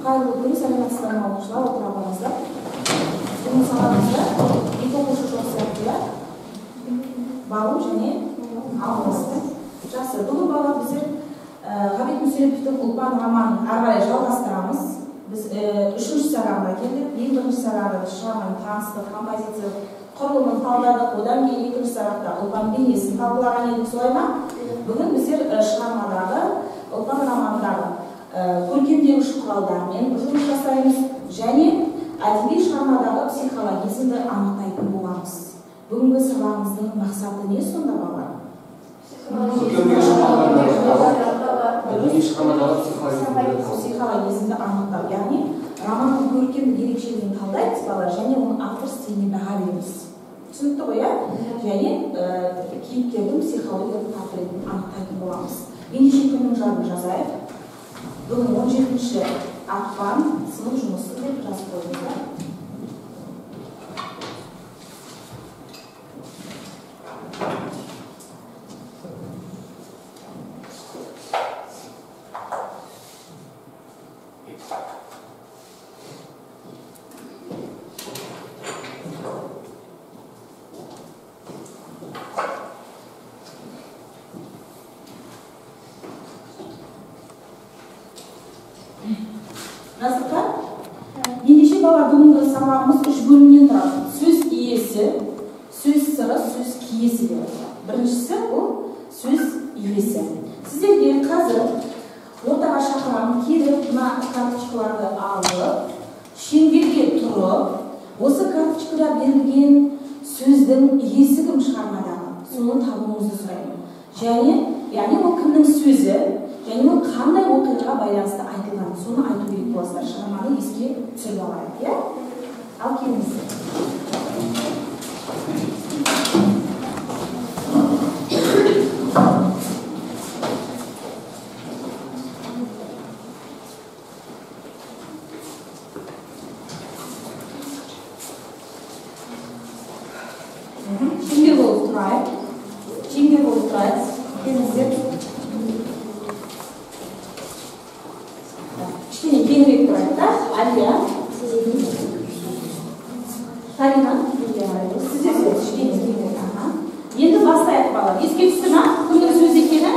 Қайырлы күн, сәлеметсіздер ме оқушылар, отырыңыздар. Бүгін сабағымызда екі оқушы жоқ сияқты Балу және Алмасты. Жақсы, бүгін бала біздер Ғабит Мүсіреповтің Ұлпан романын ары қарай жалғастырамыз. Біз үшінші сабағына келдік. Ең бірінші сабағында шығармамен таныстық, композиция құрылымын талдадық. Одан кейін екінші сабақта Ұлпан бейнесін талқылаған едік, солай ма? Бүгін біздер шығармадағы Ұлпан романындағы көркемдеуіш құралдармен жұмыс жасаймыз және әдеби шығармадағы психологизмді анықтайтын боламыз. Бүгінгі сабағымыздың мақсаты не сонда балалар? Психологизмді анықтау, яғни романның көркемдік ерекшелігін талдаймыз балалар және оның автор стиліне баға береміз. Түсінікті ғой, иә? Және кейіпкердің психологиялық портретін анықтайтын боламыз. Ендеше күннің жадын жазайық. Бүгін 17-ші ақпан сынып жұмысы деп жазып қойдыңыздар. Жазыққа? Ендеше бала бүгінгі сабағымыз 3 бөлімнен тұрады. Сөз иесі, сөз сыры, сөз киесі деп аталады. Біріншісі бұл сөз иесі. Сіздерге қазір ортаға шақырамын, келіп мына карточкаларды алып, шеңберге тұрып, осы карточкада берілген сөздің иесі кім шығармадағы? Соны табуыңызды сұраймын. Яғни ол кімнің сөзі? Және ол қандай оқиғаға байланысты айтылған, соны айту керек боласыздар. Шығарманы еске түсіріп алайық, иә? Ал келіңіздер. Шеңбер болып тұрайық. Шеңбер болып тұрайық. Келіңіздер. Кеңірек тұрайық та, Алия, Тарина, сіздер кеңірек. Енді бастайық балалар. Еске түсті ма? Кімнің сөз екені?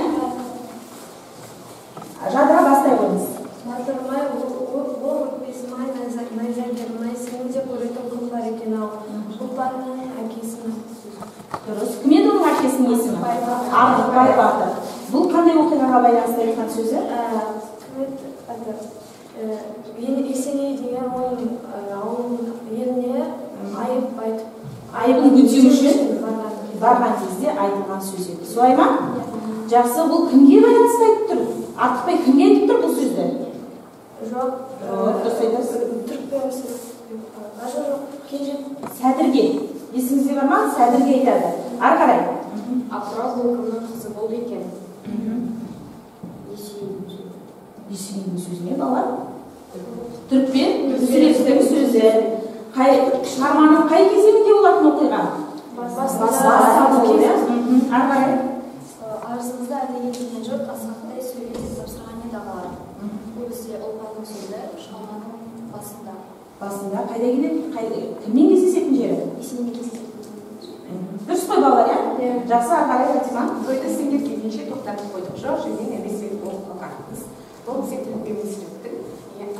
Жадыра бастай қойыңыз. Батырмай, ол өтпесімай, найзагермай, сені де көретін кім бар екен ау. Ұлпанның әкесінің. Дұрыс. Кім еді оның әкесінің есімі? Артықбай Батыр. Бұл қандай оқиғаға байланысты айтқан сөзі? Есеней деген оның еліне айыбын өтеу үшін барған кезде айтылған сөз еді. Солай ма? Жақсы, бұл кімге байланысты айтып тұр? Артықбай кімге айтып тұр бұл сөзді? Жоқ. Дұрыс айтасыз. Сәдірге. Есіңізде бар ма? Сәдірге айтады. Ары қарай. Апырау бұл кімнің қызы болды екен? Есенейдің сөзіне балар. Түрікпен Мүсіреповтің сөзі. Шығарманың қай кезеңінде болатын оқиға? Басында. Ары қарай. Арысымызда әлі етілген жұрт асқақтай сөйлетіп тапсырған еді ағалар. Бұл бізде Ұлпанның сөзі шығарманың басында. Басында қайда келеді? Кіммен кездесетін жері? Есенеймен кездесетін. Дұрыс қой балалар, иә? Жақсы, ары қарай Фатима. Тойды сендер келгенше тоқтатып қойдық жоқ, және нәрестелік болып қалғанбыз. Бұл бізде Түрікпен Мүсіреповтің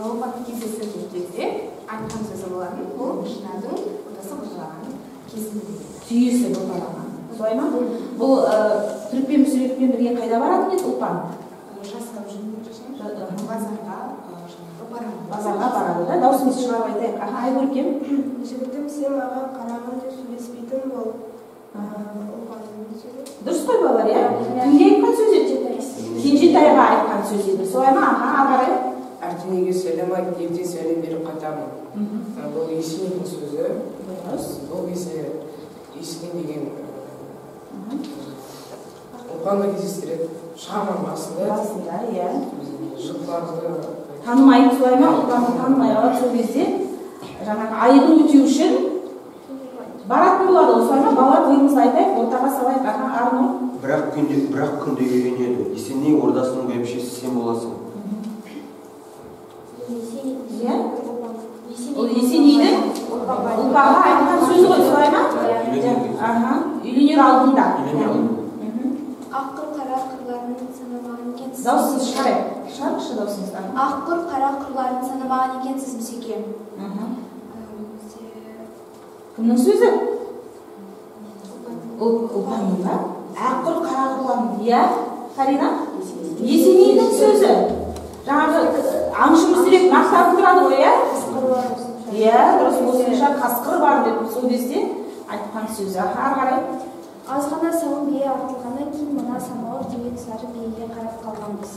Ұлпанмен кездескен кезде айтқан сөзі болатын, бұл жинадың отасы бұзылған кезінде. Түйесі бұзылған. Солай ма? Бұл Түрікпен Мүсіреповпен бірге қайда баратын еді Ұлпан? Жасап базарға барады да, даусымызды шығарып айтайық. Ай көркем. Жігітім, сен маған қарамын деп сөйлеспейтін бол. Дұрыс қой балалар, иә? Кімге айтқан сөз еді? Кенжетайға айтқан сөз еді. Солай ма? Ары қарай. Артынеге сөйлем айт, ертең сөйлем беріп қайтамын. Бұл Есенейдің сөзі. Бұл кезде Есеней деген Ұлпанды кездестіреді. Шығарманың басында, иә. Жылдарды Танымайды, солай ма? Ұлпанды танымай қалады. Сол кезде жаңағы айыбын өтеу үшін баратын болады. Солай ма? Балалар ойымызды айтайық, ортаға салайық. Арну. Бірақ күнде үйренеді. Есеней ордасының бәйбішесі сен боласың. Есеней Ол Есенейдің ұлпанға айтқан сөзі ғой, солай ма? Үйленер алдында. Аққыр қара қырларын санамаған екенсіз. Даусыңыз шығаршы даусыңыздан. Аққыр қара қырларын санамаған екенсіз Мүсеке. Кімнің сөзі? Ұлпанның ба? Аққыр қара қырларын, иә, Карина? Есенейдің сөзі. Жаңағы аңшы мүсіреп мақтанып тұрады ғой, иә? Иә, дұрыс, осынша қасқыр бар деп сол кезде айтқан сөзі. Ары қарай. Азғана сауын бие артылғаннан кейін мына самауыр деген сары биеге қарап қалғанбыз.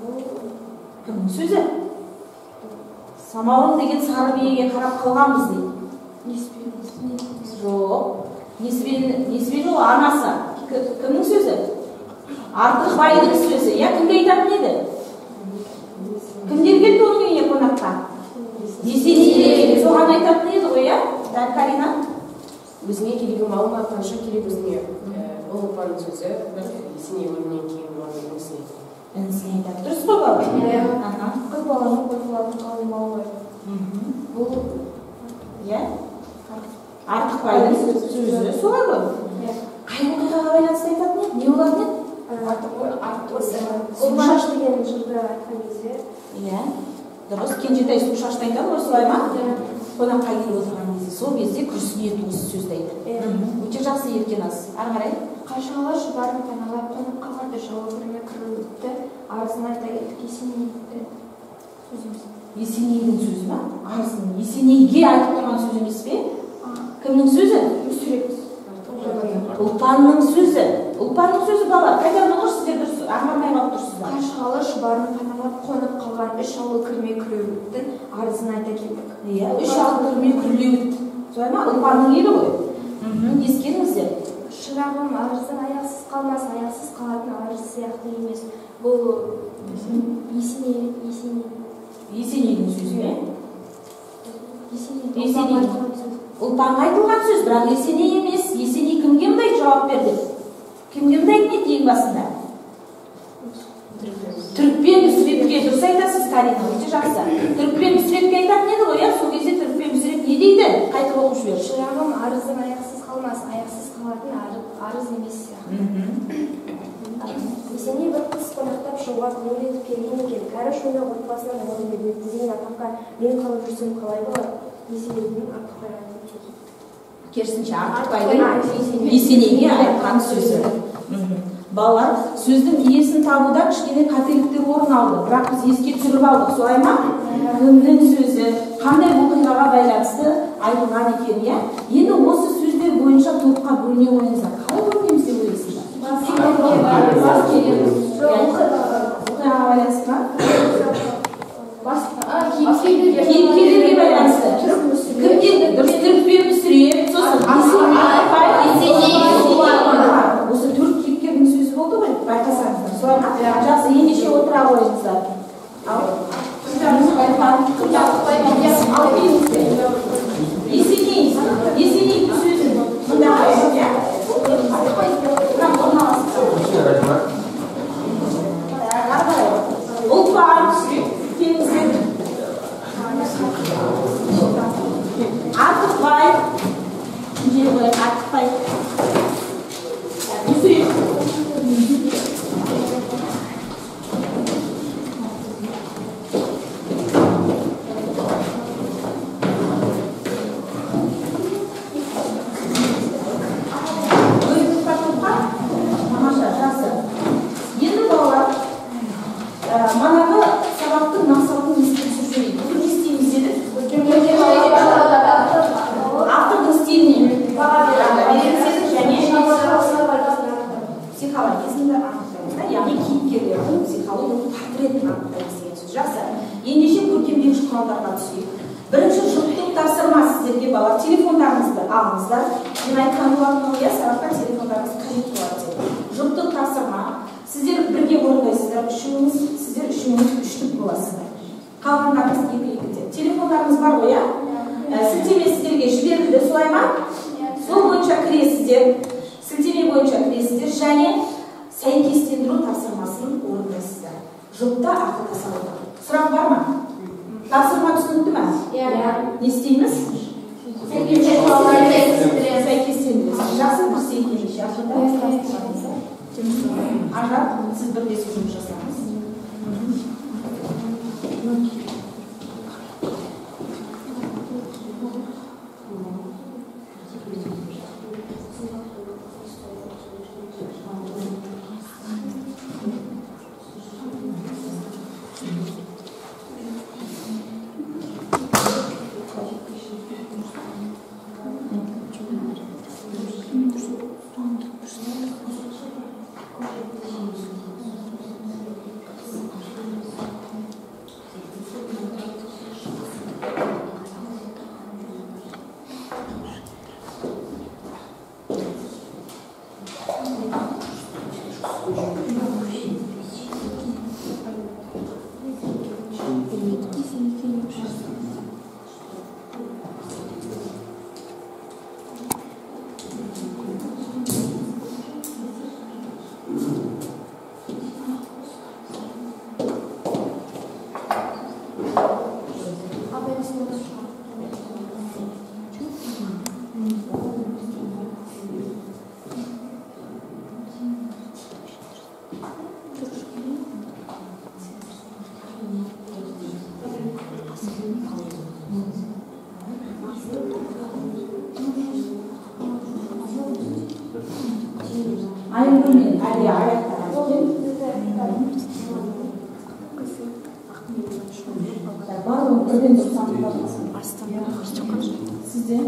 Бұл кімнің сөзі? Самауыр деген сары биеге қарап қалғанбыз дейді. Жоқ. Несібелі ол анасы. Кімнің сөзі? Артықбайдың сөзі. Я кімге айтатын еді? Кімдер келді оның үйіне қонаққа? Есеней. Соған айтатын еді ғой, я? Дәл Карина? Өзіне керегі малын атқанша керек өзіне. Ол ұлпанның сөзі, Есеней өлімнен кейін оның інісіне айтады. Інісіне айтады. Дұрыс қой бала? Қыз баланың қойқылатын қалың малы ғой. Бұл, иә? Артықбайдың сөзі солай ғой? Қай оқиғаға байланысты айтатын еді? Не болатын еді? Су шаш деген жырды айтқан кезде. Иә. Дұрыс, Кенжетай су шашты айтады ғой, солай ма? Қонаққа келіп отырған кезде, сол кезде күрсінеді осы сөзді айтады. Өте жақсы еркен аз. Ары қарай. Қашанға шұбарын паналап қонып қалған үш ауыл біріне кіріліпті, арызын айта келдік Есенейдің сөзі ма? Арызын Есенейге айтып тұрған сөз емес пе? Кімнің сөзі? Мүсіреп. Ұлпанның сөзі. Ұлпанның сөзі бала. Қайдан ұғыр сіздер дұрыс аңғармай қалып тұрсыздар. Қашанға шұбарын паналап қонып қалған үш ауыл кірме күреуіттің арызын айта келдік. Иә, үш ауыл кірме күреуіт. Солай ма? Ұлпанның елі ғой. Ескеріңіздер. Шырағым, арыздың аяқсыз қалмас, аяқсыз қалатын арыз сияқты емес. Бұл Есенейдің сөзі ме? Есеней. Ұлпанға айтылған сөз, бірақ Есеней емес. Есеней кімге мындай жауап берді? Кімге мындай айтты ең басында? Түрікпен мүсірепке. Дұрыс айтасыз, Карина, өте жақсы. Түрікпен мүсірепке айтатын еді ғой, сол кезде Түрікпен мүсіреп не дейді? Қайтып оқып жібер. Шырағым, арыздың аяқсыз қалмас, аяқсыз қалатын арыз емес сияқты. Есеней бір қыз қонақтап шығуға көңіл етіп келген екен. Кәрі шойнақ отбасынан орын бермепті деген атаққа мен қалып жүрсем қалай болады? Есенейдің Артықбай айтқан сөзі. Керісінше Артықбайдың Есенейге айтқан сөзі. Балалар, сөздің иесін табуда кішкене қателіктер орын алды. Бірақ біз еске түсіріп алдық, солай ма? Кімнің сөзі, қандай оқиғаға байланысты айтылған екен, иә? Енді осы сөздер бойынша топқа бөліне ойыңыздар. Қалай бөлінеміз деп ойлайсыздар? Оқиғаға байланысты ма? Кейіпкерлерге байланысты. Кімден? Дұрыс Түрікпен мүсіреп, сосын осы төрт кейіпкердің сөзі болды ғой, байқасаңыздар. Солай ма? Жақсы, ендеше отыра қойыңыздар. Есенейдің сөзі мында қойыңыз, иә? Ұлпан, келіңіздер. Артықбай. Жер қойып, Артықбай. Мүсіреп. Тамаша, жақсы. Енді балалар, манағы сабақтың мақсатын естіп жүрейік. Бүгін не істейміз деді? Автордың стиліне және психологиясында анықтаймыз, яғни кейіпкерлердің психологиялық портретін анықтаймыз деген сөз. Жақсы. Ендеше көркемдегіш құралдарға түсейік. Бірінші жұптық тапсырма сіздерге балалар, телефондарыңызды алыңыздар. Мен айтқан болатын ғой, сабақта телефондарыңыз қажет болады деп. Жұптық тапсырма. Сіздер бірге орындайсыздар, үшеуіңіз, сіздер үшеуіңіз үштік боласыздар. Қалғандарыңыз екі-екіде. Телефондарыңыз бар ғой, сілтеме сіздерге жіберілді, солай ма? Сол бойынша кіресіздер, сілтеме бойынша кіресіздер және сәйкестендіру тапсырмасын орындайсыздар. Жұпта ақылдаса отырып. Сұрақ бар ма? Tapsırma түсінікті ме? Не істейміз? Сәйкестендіресіз. Жақсы бірсе екен жақында. Ажар, сіз бірлесіп жұмыс жасаңыз. Ayrılmayın, hadi ayakta. Var mı? Ödün tutsan sizde?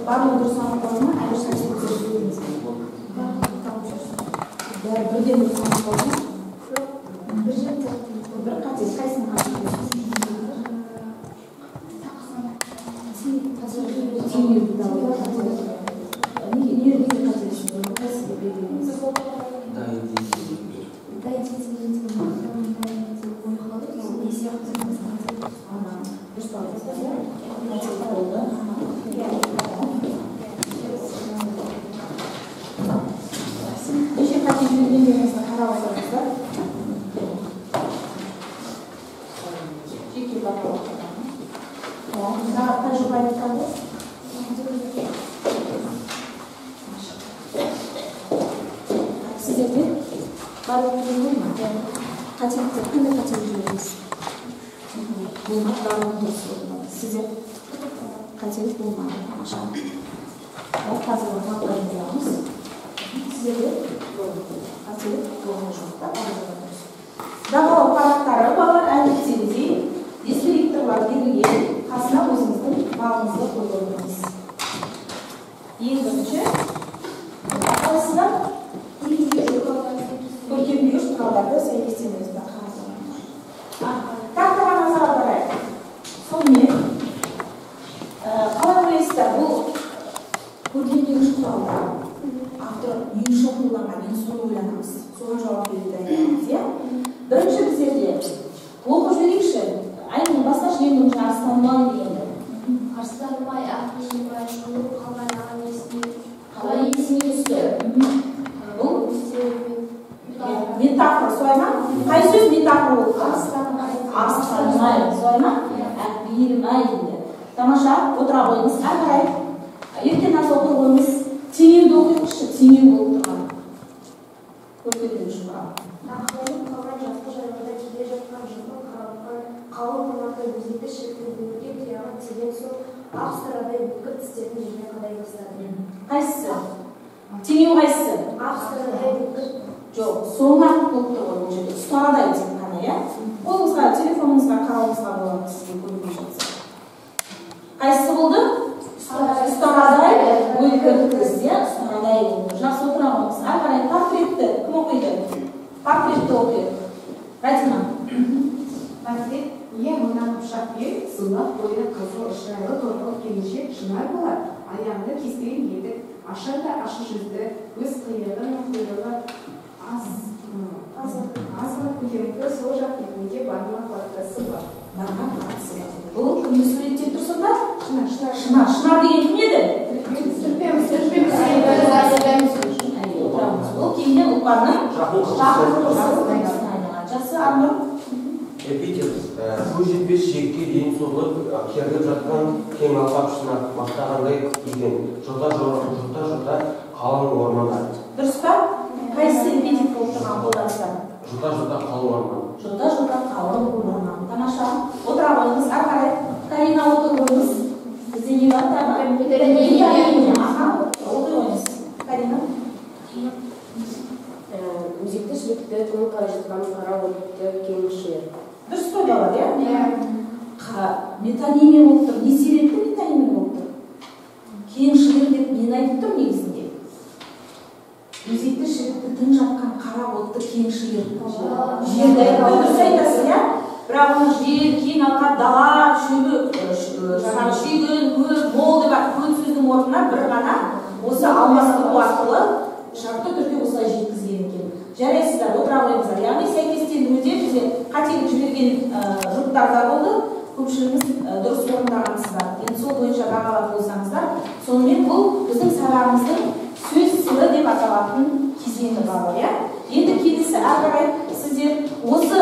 Var mı dursan koruma? Ayrışan sizdeyiz. Ödün tutsan koruma? Bir kaçız, kaysın kaçız? Size kaçırıp bulmadı aşağı. Fazla bakmaklarını yalnız. Size de kaçırıp bulmuşlukta alıyoruz. Daha o paraktara bağlar elbisenizi distriktorlar birliğe kasına özümüzün bağımızda kullanırız. Yılgınca arasında көркемдеуіш құралдарды сәйкестендіріңіз. Тақтаға назар аударайық. Сонымен қалай ойлайсыздар, бұл көркемдеуіш құралдар автор не үшін қолданған, енді соны ойланамыз. Соған жауап беруді айтамыз, иә? Бірінші біздерде оқып жіберейікші. Айның басқа жүйенің арыстанбай дегенді. Арыстанбай, Ақмешімбай, Шұңғыр, қалған ағам есіне. Қалай есіне түсті? Бұл метафора, солай ма? Қай сөз метафора болып қалды? Арыстанбай, солай ма? Бермай дейді. Тамаша, отыра қойыңыз, әрі қарай. Ертең ас оқып қойыңыз, теңеуді оқиықшы, теңеу болып тұрған. Көркемдеуіш құрал. Ақмешім қалған жасқы жайларда келе жатқан жылдың қарапқан қалың қонақта өзекті шіркіндіруге тұяғын тиген соң ақ сырадай бүкіл тістерін жерге қадай бастады. Қайсысы? Теңеу қайсысы? Ақ сырадай бүкіл. Жоқ, соңына болып тұр ғой бұл жерде. Ұстарадай тек қана, иә? Қолыңызға, телефоныңызға қарауыңызға болады сізге көрмей жатса. Қайсысы болды? Ұстарадай өткірдіңіз, иә? Ұстарадай болды. Жақсы отырамыз. Әрі қарай портретті кім оқиды? Портретті оқиды. Радима. Портрет ең мына құшақ бел, сымбат бойы қызыл шырайлы торғылық келіншек шынар болар. Аяғында кестеген етік, ашар да ашы жүзді, көз қиығын құйрығы азғын көтеріңкі сол жақ бетінде бармақ баттасы бар. Бармақ баттасы бар. Бұл кімді суреттеп тұрсың ба? Шынар деген кім еді? Жақсы, Аннұр? Эпитет. Көз жетпес жиекке дейін созылып, керіліп жатқан кең алқапшысына мақтағандай екен. Жұта қалың ормандар. Дұрыс па? Қайсы эпитет болып тұрған қолданыстар? Жұта қалың орман. Жұта қалың орман. Тамаша. Отыра қойыңыз, ары қарай. Карина отыр қойыңыз. Бізде не бар тағы? Аха, отыр қойыңыз. Карина. Өзекті шілікті тың қара жатқан қара отты кең шиыр. Дұрыс қой балар, иә? Метонимия болып тұр. Не себепті метонимия болып тұр? Кең шиыр деп нені айтып тұр негізінде? Өзекті шілікті тың жатқан қара отты кең шиыр. Жерді дұрыс айтасың, иә? Бірақ оны жер, кең алқап, дала, шүйгін, көл, мол деп көл сөздің орнына бір ғана осы алмастыру арқылы шартты түрде осылай жеткізген екен. Жарайсыздар, отыра қойыңыздар. Яғни сәйкестендіруде бізде қателік жіберген жұптарда болды. Көпшілігіміз дұрыс орындағансыздар. Енді сол бойынша бағалап қойсаңыздар. Сонымен бұл біздің сабағымыздың сөз сыры деп аталатын кезеңі бар, иә? Енді келесі ары қарай сіздер осы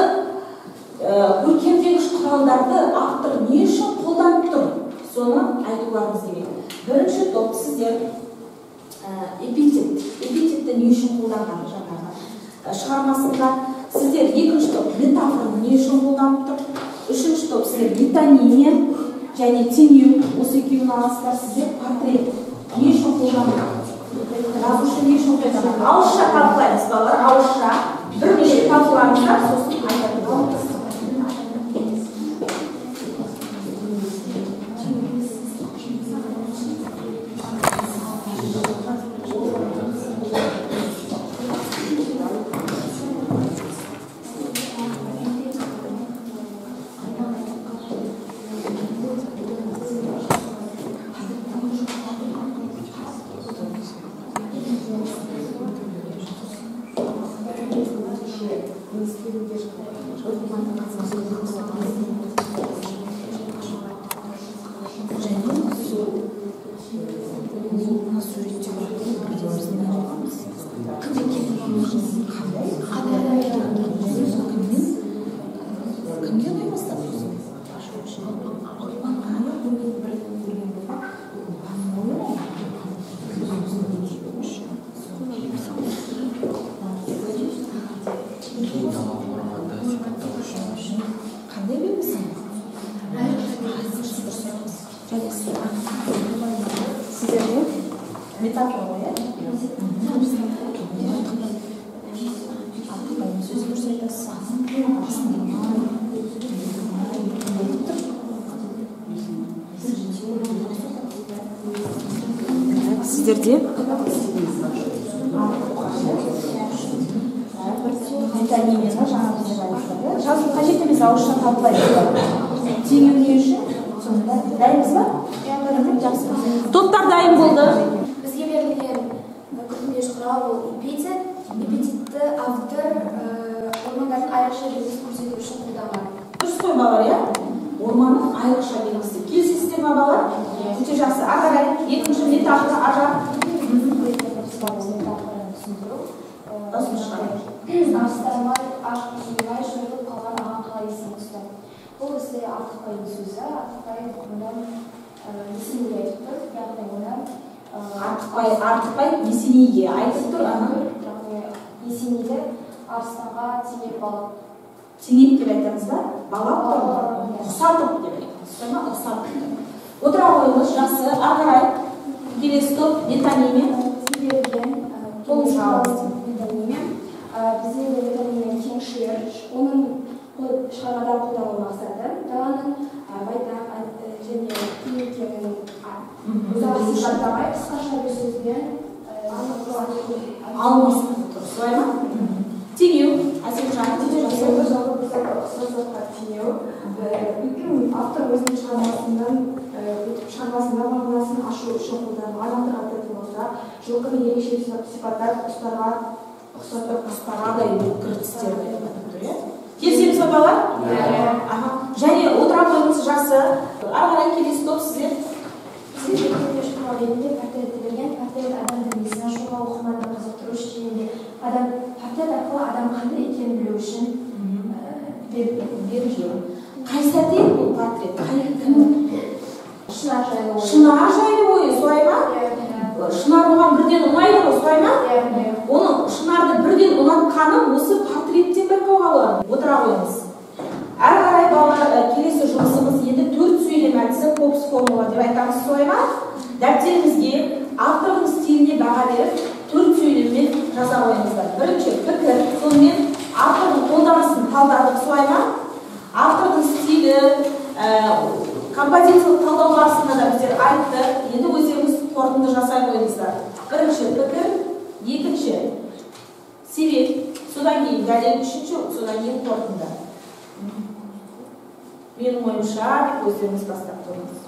көркемдегіш құралдарды автор не үшін қолданып тұр? Соны айтуларыңыз керек. Бірінші топ сіздер эпитетті не үшін қолданған жаңағы шығармасында, сіздер екінші топ метафораны не үшін қолданып тұр? Үшінші топ сіздер метонимия және теңеу, осы екеуін аласыздар. Сіздер портрет не үшін қолданған? Жазушы не үшін қолданған? Ауызша талқылаймыз балалар, ауызша бірнеше талқылаңыздар, сосын айтатын боламыз. Сіздерде жазу қажет емес, ауызша талқылайсыздар. Теңеу не үшін? Дайынбыз ба? Топтар дайын болды. Бізге берілген көркемдегіш құрал ол эпитет. Эпитетті автор ормандардың айрықша белгісін көрсету үшін қолданған. Дұрыс қой балалар, иә? Орманның айрықша белгісі. Келісесіздер ме балалар? Өте жақсы. Ары қарай екінші метафора ажар. Астармай, аш құсылмай, жойылып қалған аған қала есін ұстап. Бұл бізде Артықбайдың сөзі. Артықбай мұнан Есенейге айтып тұр. Яғни мұнан Артықбай Есенейге айтып тұр. Есенейді арыстанға теңеп балап. Теңеп деп айтамыз ба? Балап тұр. Ұқсатып деп айтамыз. Ұқсатып. Отыра қойыңыз, жақсы. Ары қарай келесі топ метонимия. Бізде метонимия кең шиыр, оның шығармадан қолдану мақсаты даланың байтақ және кең екенін ұзақ сипаттамай қысқаша бір сөзбен алмастырып тұр. Солай ма? Теңеу. Әселжан, автор өзінің шығармасында мағынасын ашу үшін қолданып адамдық атты болса, жылқыны ерекше сипаттап құстарға ұқсатып қыстағадай кіртістерді келісеміз ба балалар? Және отыра қойыңыз, жақсы. Ары қарай келесі топ сіздер. Көркемдегіш құрал ретінде портретті берген. Портрет адам дүниесін ашуға, оқырманды қызықтыру үшін портрет арқылы Шынар оған бірден ұнайды ғой, солай ма? Оның Шынарды бірден ұнатқанын осы портреттен байқауға болады. Отыра қойыңыз. Әрі қарай балалар, келесі жұмысымыз енді 4 сөйлем әдісі Попс формула деп айтамыз, солай ма? Дәптеріңізге автордың стиліне баға беріп, 4 сөйлеммен жаза қойыңыздар. Бірінші пікір, сонымен автордың қолданысын талдадық, солай ма? Автордың стилі, композициялық талдау барысында да біздер айттық. Енді өздеріңіз қорытынды жасай қойыңыздар. Бірінші пікір, екінші себеп, содан кейін дәлел, үшінші, содан кейін қорытынды. Менің ойымша, өздеріңіз бастап тұрыңыз.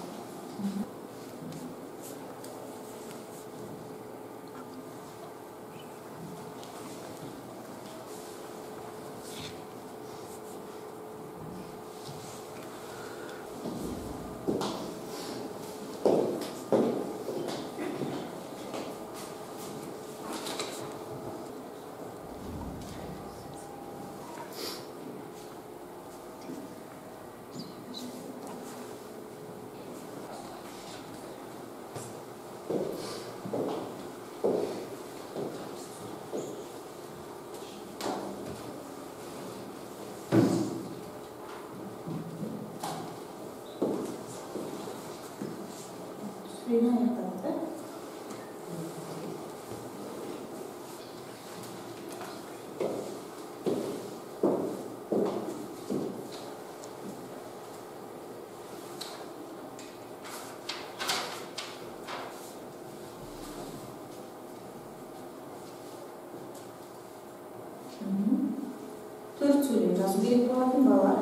Төрт сөйлем жазу керек болатын балалар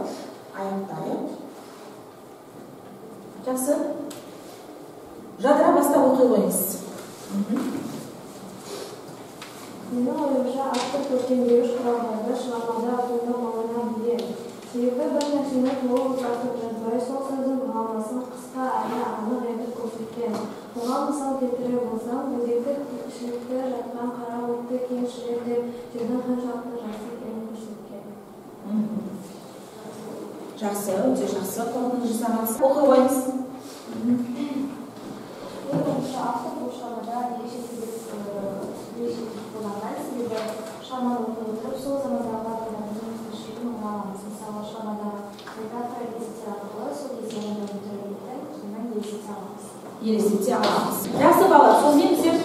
аяқтайы. Жақсы. Жадыра бастап оқи қойыңыз. Менің ойымша, автор көркемдегіш құралдарды шығармада атында мағына береді. Себебі бір нәрсені толық тартып жазбай, сол сөздің мағынасын қысқа әрі анық етіп көрсеткен. Оған мысал келтіре болсам, өзекті ішілікте жатқан қара отты кең шірендеп, жердің қаншалықты жақсы екенін көрсеткен. Жақсы, өте жақсы. Қорытынды жасағансыз. Оқи қойыңыз. Менің ойымша, автор бұл шығармада ерекше қолданған, себебі шығарманы оқи отырып, сол замандағы адамдардың тіршілігін ұғамыз. Мысалы, шығармада метафора елестете арқылы сол кездегі өмірлерді сонымен елестете аламыз. Елестете аламыз. Жақсы бала, сонымен біздер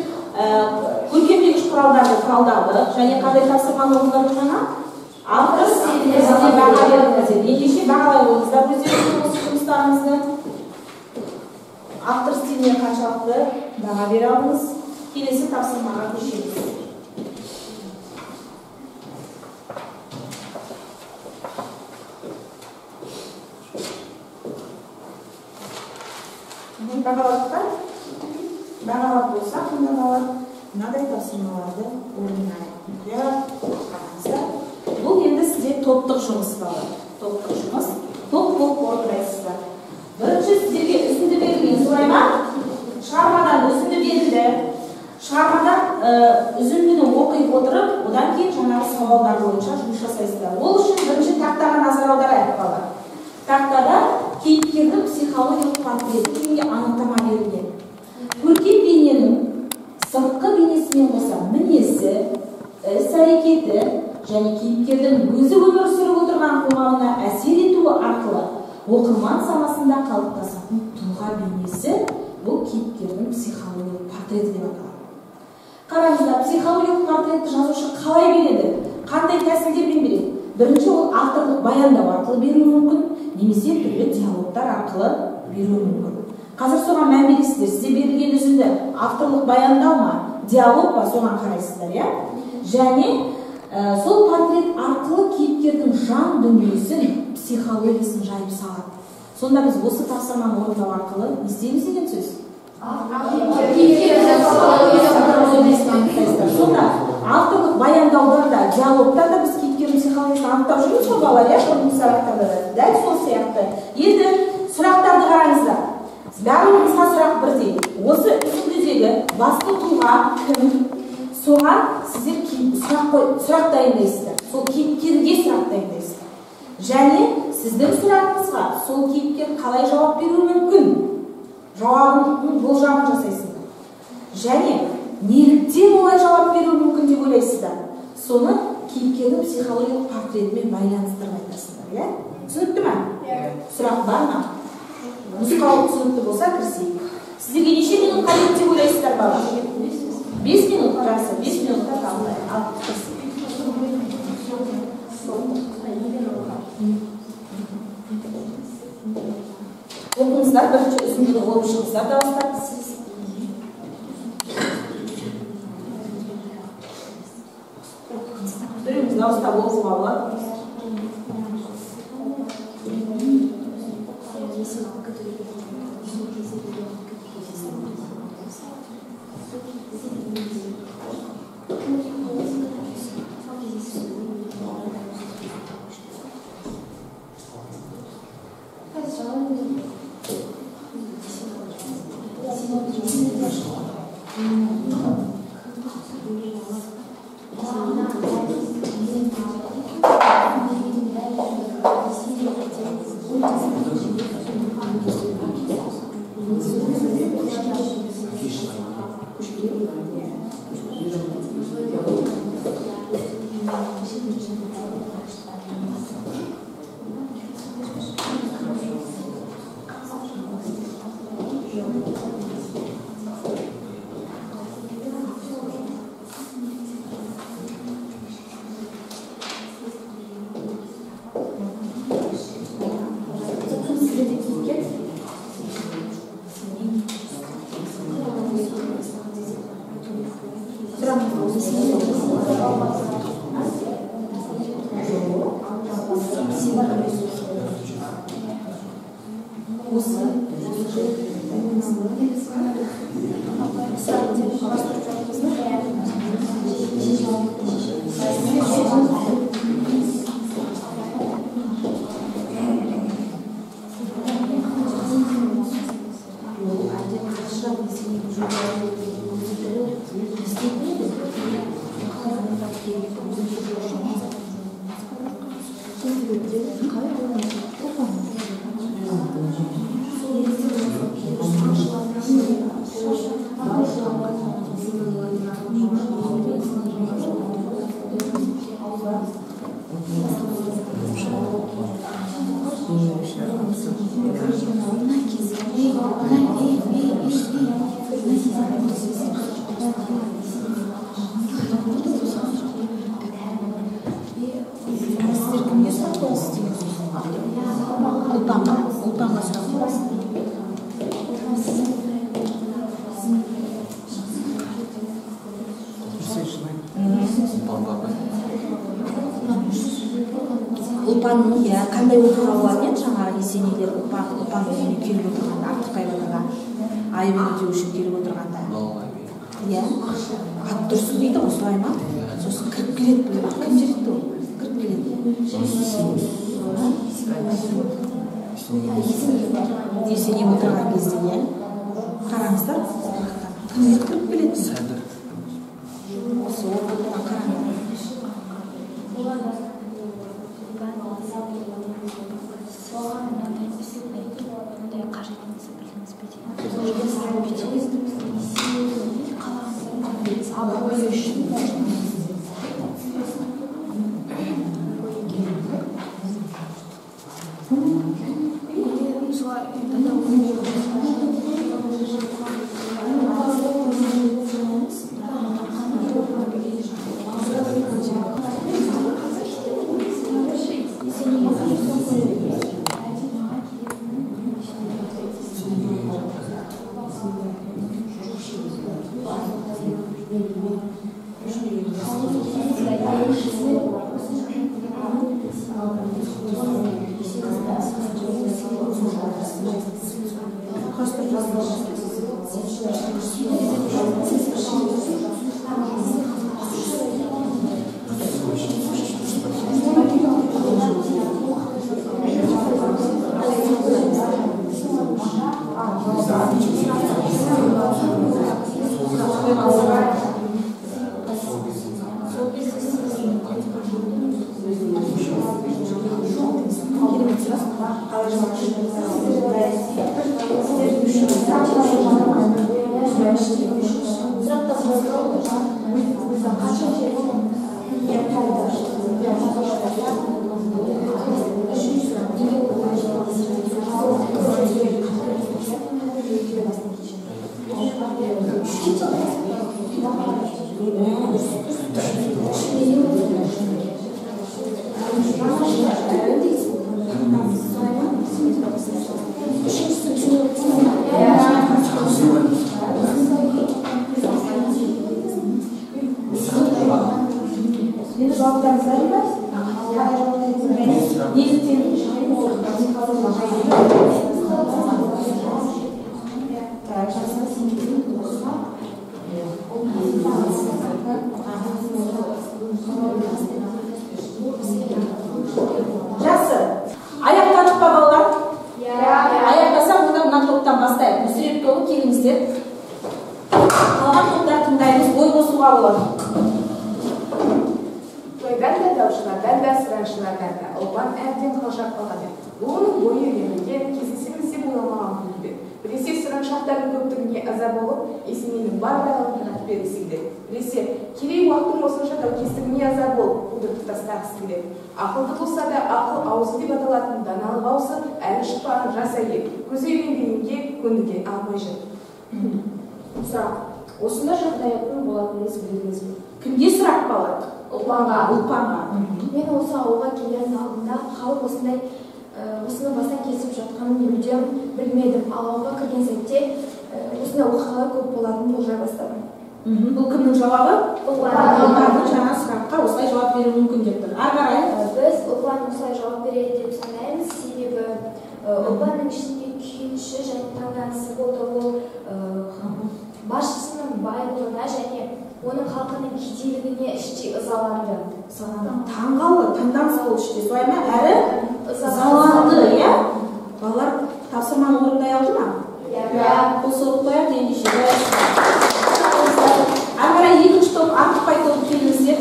көркемдегіш құралдарды талдады және қандай тапсырманы орындадық жаңа? Автор стиліне баға беріңіздер. Ендеше бағалай қойыңыздар өздеріңіздің осы жұмыстарыңызды. Автор стиліне қаншалықты баға бере алдыңыз. Келесі тапсырмаға көшеміз. Бағалап па? Бағалап болса, онда балалар мынадай тапсырмаларды орындайық. Бұл енді сізде топтық жұмыс балалар. Топтық жұмыс. Топ болып орындайсыздар. Бірінші сіздерге үзінді берілген, солай ма? Шығармадан үзінді берілді. Шығармадан үзіндіні оқи отырып, одан кейін жаңағы сауалдар бойынша жұмыс жасайсыздар. Ол үшін бірінші тақтаға назар аударайық балалар. Тақтада кейіпкердің психологиялық портреті жөнінде анықтама берілген. Көркем бейненің сыртқы бейнесімен қоса мінезі, іс-әрекеті және кейіпкердің өзі өмір сүріп отырған қоғамына әсер етуі арқылы оқырман санасында қалыптасатын тұлға бейнесі бұл кейіпкердің психологиялық портреті деп аталады. Қараңыздар, психологиялық портретті жазушы қалай береді? Қандай тәсілдермен береді? Бірінші, ол авторлық баяндау арқылы беруі мүмкін, немесе түрлі диалогтар арқылы беруі мүмкін. Қазір соған мән бересіздер. Сізде берілген үзінді авторлық баяндау ма, диалог па, соған қарайсыздар, иә? Және сол портрет арқылы кейіпкердің жан дүниесін, психологиясын жайып салады. Сонда біз осы тапсырманы орындау арқылы не істейміз деген сөз? Сонда авторлық баяндаударда, диалогтарда біз кейіпкердің психологиясын анықтап жүрміз ғой балалар, иә, құрылымды сабақтарда да. Дәл сол сияқты. Енді сұрақтарды қараңыздар. Барлығыңызға сұрақ бірдей. Осы үзіндідегі басты тұлға кім? Соған сіздер сұрақ дайындайсыздар. Сол кейіпкерге сұрақ дайындайсыздар. Және сіздің сұрағыңызға сол кейіпкер қалай жауап беруі мүмкін? Жауабының болжамын жасайсыздар. Және неліктен олай жауап беруі мүмкін деп ойлайсыздар? Соны кейіпкердің психологиялық портретімен байланыстырып айтасыздар, иә? Түсінікті ме? Сұрақ бар ма? Нұсқау түсінікті болса кірісейік. Сіздерге неше минут қажет деп ойлайсыздар бала? 5 минут, жақсы, 5 минутта талқылайық. Ал кірісейік. Оқыңыздар, бірінші үзіндіні оқып шығыңыздар да бастап. Біреуіміз дауыстап оқуға болады. Ұлпанның қандай оқиға болатын еді? Жаңағы Есенейлер ұлпан үйіне келіп отырғанда, Артықбай батырға айыбын өтеу үшін келіп отырғанда. Иә, ат дұрысы дейді ғой, солай ма? Сосын кіріп келеді, кім жетті ол? Кіріп келеді. Есеней отырған кезде, иә? Қараңыздар, кім кіріп келеді? Сәдір. Осы оқиға қараңыздар. Жақсы. Аяқтадық па балалар? Аяқтасақ, онда мына топтан бастайық. Мүсіреп тобы келіңіздер. Қалған топтар тыңдаймыз, ой қосуға болады. Тойдан да даушылардан да сұраншылардан да ұлпан әбден қалжақ қалады. Оның бойы үйренген, кездесемізде боламаған күлді. Біресе сұраншақтардың көптігіне ыза болып, Есенейдің бар байлығын таратып бергісі келеді. Біресе керей уақыттың осынша даукестігіне ыза болып, құлдыртып тастағысы келеді. Ақылды болса да ақыл аузы деп аталатын даналық аузы әлі шықпаған жас әйел. Көзі үйренгенге көндіге алмай жүр. Сұрақ, осында жағдаяттың болатыныңыз білдіңіз бе? Кімге сұрақ балалар? Ұлпанға. Мен осы ауылға келердің алдында халық осыны бастан кесіп жатқанын мүлдем білмедім. Ал ауылға кірген сәтте осындай оқиғалар көп болатынын болжай бастадым. Бұл кімнің жауабы? Ұлпанның жаңа сұраққа осылай жауап беруі мүмкін деп тұр. Ары қарай? Біз Ұлпан осылай жауап береді деп санаймыз, себебі Ұлпанның ішінде күйінші және таңданысы болды. Ол басшысының байлығына және оның халқының кедейлігіне іштей ызаланды. Таңғалы, таңданыс болды іште, солай ма? Әрі ызаланды, иә? Балалар тапсырманы орындай алды ма? Иә. Бұл соғып қояр, ендеше. Ары қарай екінші топ, артықбай тобы келіңіздер.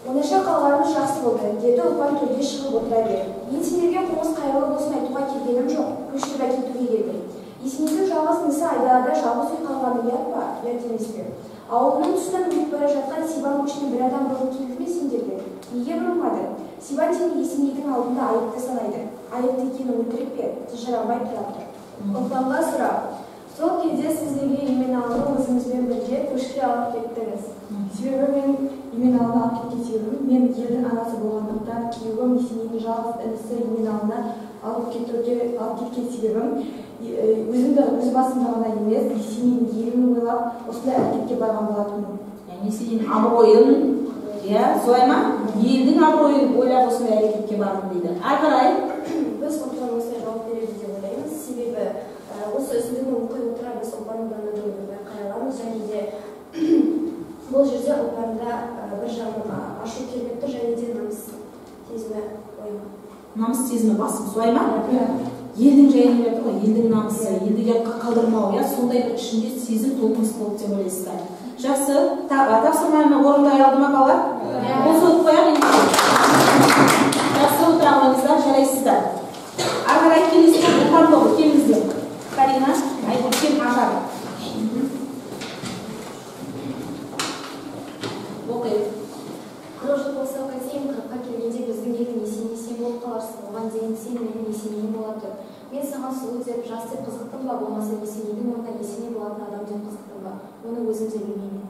Оныша қалғанымыз жақсы болды, деді Ұлпан төрге шығып отыра беріп. Есенейге қоңыз қайырлы болсын айтуға келгенім жоқ, көшіріп әкетуге келді. Есенейдің жалғыз інісі айдалада жалғыз үй қалғаны ұят па? Ұят емес пе? Ауылының тұсынан өтіп бара жатқан Сибан көшіне бір адам бұрын келді ме сендерге? Неге бұрылмады? Сибан сені Есенейдің алдында айыпты санайды. Айыпты екені өтірік пе? Тыжырамай тұрап тұр. Ұлпанға сұрақ. Сол кезде сіз неге Еменалыны өзіңізбен бірге көшке алып кеттіңіз? Себебі мен Еменалыны алып кеткен себебім, мен елдің анасы болғандықтан, күйеуім Есенейдің жалғыз інісі Еменалыны алып кеткен себебім, өз басымда ғана емес, Есенейдің елін ойлап, осындай әрекетке барған болатынмын. Есенейдің абыройын, иә, солай ма? Елдің абыройын ойлап осындай әрекетке бардым дейді. Ары қарай? Біз Ұлпан осылай жауап береді деп ойлаймыз, себебі осы үзіндіні оқи отыра біз Ұлпанның даналығын байқай аламыз, және де бұл жерде Ұлпанда бір жағынан ашу келіп тұр, және де намыс сезімі ойма. Намыс сезімі басым, солай ма? Елдің жайын берді ғой, елдің намысы, елді ұятқа қалдырмау, иә, сондай бір ішінде сезім толқыныс болды деп ойлайсыздар. Жақсы, тапсырманы орындай алды ма балалар? Осы өтіп қояр енді. Жақсы отыра қойыңыздар, жарайсыздар. Ары қарай келесіздер, Ұлпан тобы, келіңіздер. Карина, Айгүлкен, Ажар. Оқиық. 40 жыл болса қайтейін, 40-қа келгенде біздің елдің Есеней сен болып қаларсың, оған дейін сен менің Есенейім бола тұр. Мен саған сұлу деп, жас деп қызықтым ба, болмаса Есенейдің орнына Есеней болатын адам деп қызықтым ба, оны өзім де білмеймін.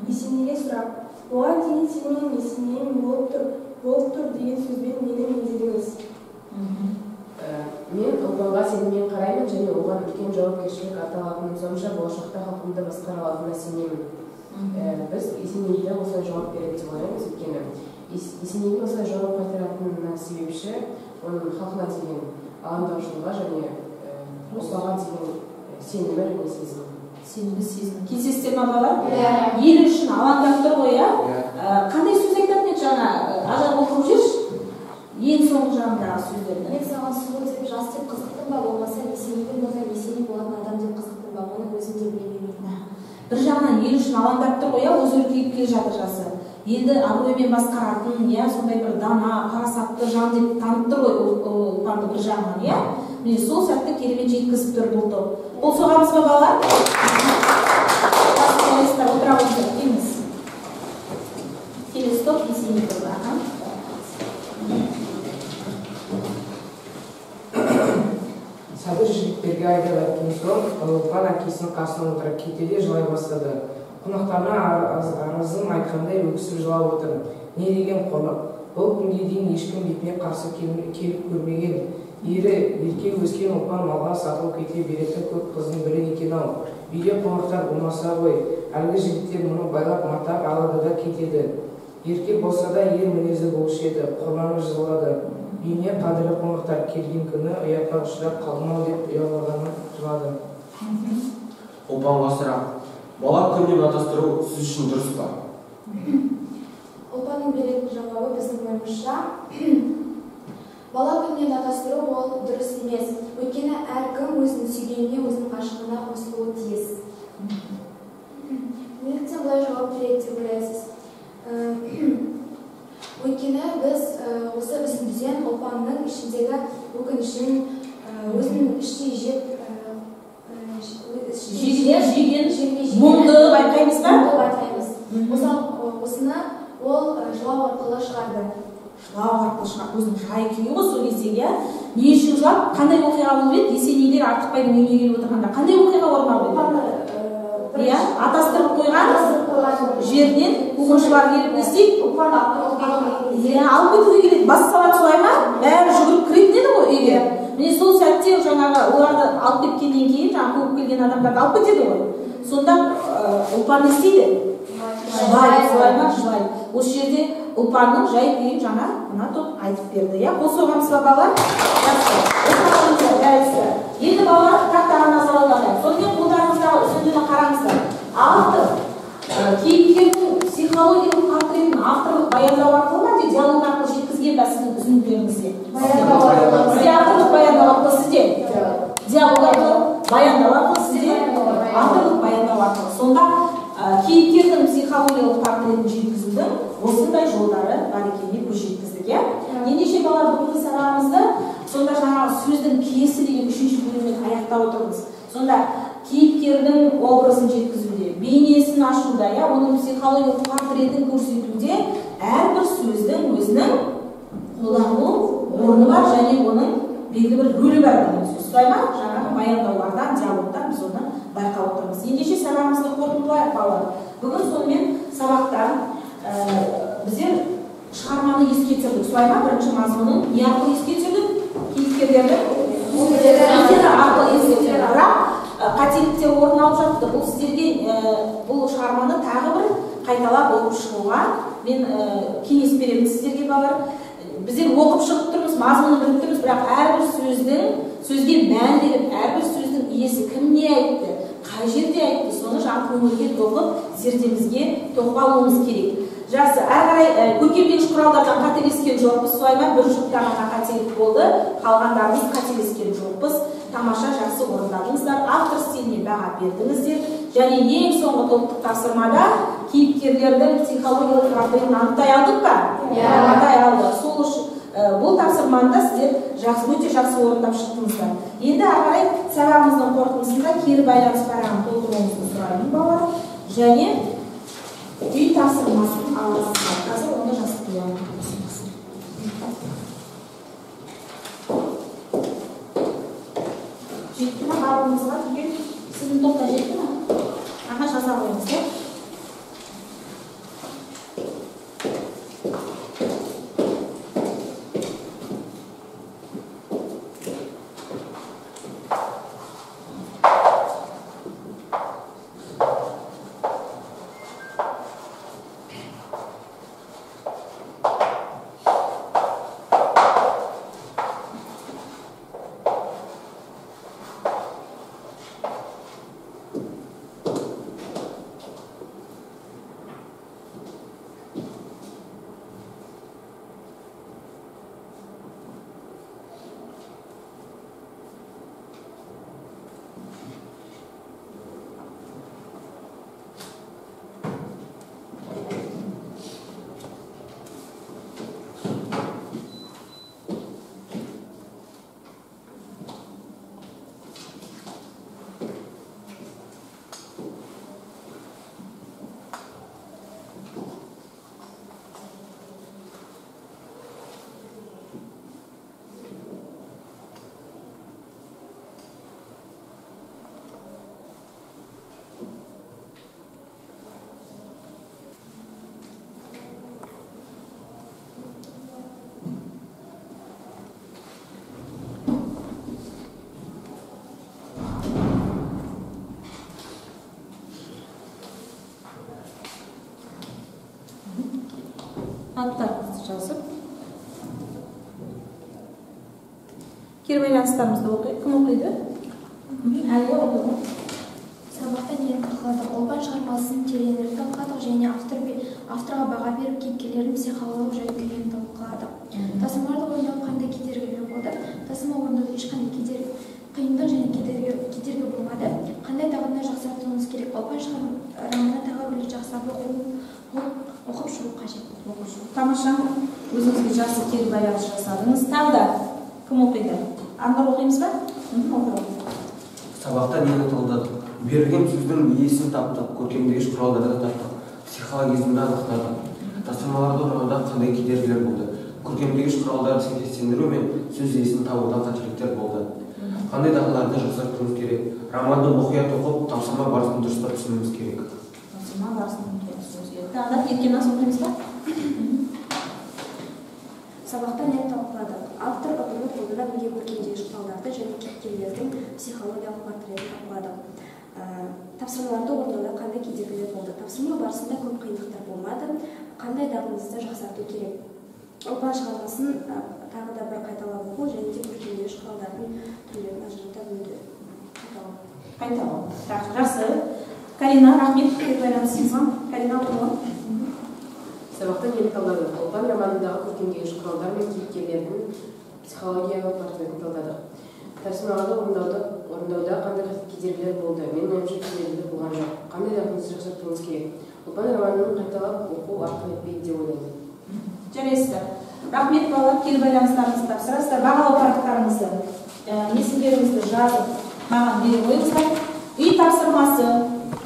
Есенейге сұрақ, оған дейін сен менің Есенейім болып тұр деген сөзбен нені меңзедіңіз? Мен Ұлпанға сеніммен қараймын және оған үлкен жауапкершілік артылатыны сонша болашақта халқымды басқара алатынына сенемін. Біз Есенейге осылай жауап береді деп ойлаймыз, өйткені Есенейге осылай жауап қайтаратынына себепші оның халқына деген алаңдаушылығы және Ұлпанға деген сенімі және сезімі. Сенімді сезім. Кездестер ма балалар? Ел үшін алаңдап тұр ғой, иә? Қандай сөз айтатын еді жаңа? Ажар оқып жүрші? Ең соңғы жағындағы сөздерді. Мен саған сұлу деп, жас деп қызықтым ба, болмаса Есенейдің орнына Есеней болатын адам деп қызықтым ба, оны өзім де білмеймін. Бір жағынан ел үшін алаңдап тұр ғой, өз өркейіп келе жатыр жасы. Елді абыроймен басқаратын, сондай бір дана, парасатты жан деп танып тұр ғой Ұлпанды бір жағынан, иә? Міне сол сәтті керемет жеткізіп тұр бұл топ. Қол соғамыз ба балалар? Олайсыздар, отыра қойыңыздар, келіңіз. Келесі топ Есеней тобы. Садыр жігіттерге айдап әйткен соң, ұлпан әкесінің қасына отырып кетеді, жылай бастады. Қонақтарына аразын айтқандай өксіп жылап отыр. Не деген қорлық? Бұл күнге дейін ешкім бетіне қарсы келіп көрмеген. Ерке өскен ұлпан малға сатылып кете беретін көп қыздың бірі екен-ау. Үйде қонақтар болмаса ғой, әлгі жігіттер мұны байлап матап алады да кетеді. Ерке болса да ер мінезі болушы еді, қорланып жығылады. Үйіне қадірлі қонақтар келген күні ұятқа ұшырап қалдым-ау деп ұялағанын жылады. Ұлпанға сұрақ, бала күнінен атастыру сіз үшін дұрыс па? Ұлпанның беретін жауабы біздің ойымызша, бала күнінен атастыру ол дұрыс емес. Өйткені әркім өзінің сүйгеніне, өзінің ғашығына қосылуы тиіс. Неліктен бұлай жауап береді деп ойлайсыз? Өйткені біз осы үзіндіден Ұлпанның ішіндегі өкінішін, өзінің іштей жеген мұңды байқаймыз ба? Осыны ол жылау арқылы шығарды. Жылау арқылы шығарды, өзінің жай күйі ғой сол кездегі. Не үшін жылап, қандай оқиға болып еді? Есенейлер Артықбайдың үйіне келіп отырғанда қандай оқиға орын алып еді? Иә, атастырып қойған жерден қуғыншылар келіп не істейді? Иә, алып кетуге келеді. Бас салат солай ма? Бәрі жүгіріп кіретін еді ғой үйге. Міне сол сәтте жаңағы оларды алып кеткеннен кейін, жаңағы қуып келген адамдарды алып кетеді ғой. Сонда Ұлпан не істейді? Жылайды, солай ма? Жылайды. Осы жерде Ұлпанның жай күйін жаңа мына топ айтып берді. Иә, қосып оғамыз ба балалар? Енді балалар тақтаға назар аударайық. Сонымен қолдарыңыздағы үзіндіні қараңыздар. Автор кейіпкердің психологиялық портретін авторлық баяндау арқылы ма, диалог арқылы жеткізген бе сіздің үзінділеріңізде? Сізде авторлық баяндау арқылы, сізде диалог арқылы, баяндау арқылы, сізде авторлық баяндау арқылы. Сонда кейіпкердің психологиялық портретін жеткізудің осындай жолдары бар екеніне көз жеткіздік, иә? Ендеше балалар бүгінгі сабағымызды сонда жаңағы сөздің киесі деген 3-ші бөліммен аяқтап отырмыз. Сонда кейіпкердің образын жеткізуде, бейнесін ашуда, оның психологиялық портретін көрсетуде әрбір сөздің өзінің қолдану орны бар және оның белгілі бір рөлі бар деген сөз. Солай ма? Жаңағы баяндаулардан, диалогтан біз оны байқап отырмыз. Ендеше сабағымызды қорытындылайық балалар. Бүгін сонымен сабақта біздер шығарманы еске түсірдік. Солай ма? Бірінші мазмұнын не арқылы еске түсірдік? Кейіпкерлерді арқылы еске түсірдік. Бірақ қателіктер орын алып жатты. Бұл сіздерге бұл шығарманы тағы бір қайталап оқып шығуға мен кеңес беремін сіздерге балалар. Біздер оқып шығып тұрмыз, мазмұны біліп тұрмыз, бірақ әрбір сөзге мән беріп, әрбір сөздің иесі кім не айтты, қай жерде айтты, соны жаңа көңілге тоқып, зердемізге тоқып алуымыз керек. Жақсы, әрі қарай көркемдегіш құралдардан қателескен жоқпыз, солай ма? Бір жұпта ғана қателік болды, қалғандарымыз қателескен жоқпыз. Тамаша, жақсы орындадыңыздар, автор стиліне баға бердіңіздер. Және ең соңғы топтық тапсырмада кейіпкерлердің психологиялық портретін анықтай алдық па? Анықтай алдық. Сол үшін бұл тапсырманы да сіздер өте жақсы орындап шықтыңыздар. Енді әрі қарай сабағымыздың қорытындысында кері байланыс парағын толтыруыңызды сұраймын балалар. Және үй тапсырмасын аласыздар. Қазір оны жазып қоямын. Жетті ме барлығымызға түгел? Сіздің топта жетті ме? Аға жаза қойыңыз, иә? аттарыңызды жазып. Кері байланыстарымызды оқиық. Кім оқиды? Әлия оқиды. Сабақта нені талқыладық? Ұлпан шығармасын тереңірек талқыладық және авторға баға беріп кейіпкерлердің психологиялық жай-күйін талқыладық. Тасымаларды орындау қандай кедергілер болды? Тасымал орындауда ешқандай қиындық және кедергі болмады. Қандай тағдырда жақсартуымыз керек? Ұлпан шығарманы тағы бір жақсылап оқып шығу қажет. Тамаша, өзіңізге жақсы кері байланыс жасадыңыз. Тағы да кім оқиды? Анар оқимыз ба? Сабақта нені талдадық? Берілген сөздің иесін таптық, көркемдегіш құралдарды таптық, психологизмді анықтадық. Тапсырмаларды орындауда қандай кедергілер болды? Көркемдегіш құралдарды сәйкестендіру мен сөз иесін табуда қателіктер болды. Қандай дағдыларды жақсартуымыз керек? Романды мұқият оқып, тапсырма барысын дұрыстап түсінуіміз керек. Тапсырма барысын мұқият түсінуіміз керек. Тағы да кеткен ас оқимыз ба? Сабақта нені талқыладық? Автор ұғымы қолдана білген көркемдегіш құралдарды және кейіпкерлердің психологиялық портретін талқыладық. Тапсырмаларды орындауда қандай кедергілер болды? Тапсырма барысында көп қиындықтар болмады. Қандай дағдымызды жақсарту керек? Ұлпан шығармасын тағы да бір қайталап оқу және де көркемдегіш құралдардың түрлерін ажырата білуді қайталау. Жақсы. Карина, рахмет. Байланысыңызға. Карина оқиды. Сабақта нені талдадық? Ұлпан романындағы көркемдегіш құралдар мен кейіпкерлердің психологиялық портретін талдадық. Тапсырмаларды орындауда қандай кедергілер болды? Менің ойымша кедергілер болған жоқ. Қандай дағдымызды жақсартуымыз керек? Ұлпан романын қайталап оқу артық етпейді деп ойлаймын. Жарайсыздар. Рахмет балалар, кері байланыстарыңызды тапсырасыздар. Бағалау парақтарыңызды, есімдеріңізді жазып, маған бере қойыңыздар. Үй тапсырмасы,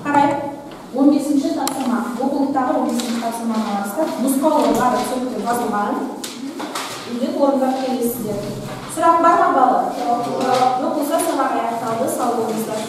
қарай, 15-ші тапсырма, оқулықтағы 15-ші тапсырманы аласыздар. Нұсқаулы бары сөйтіп жазылған. Үйден орындап келесіздер. Сұрақ бар ма балалар? Жоқ болса сабақ аяқталды, сау болыңыздар.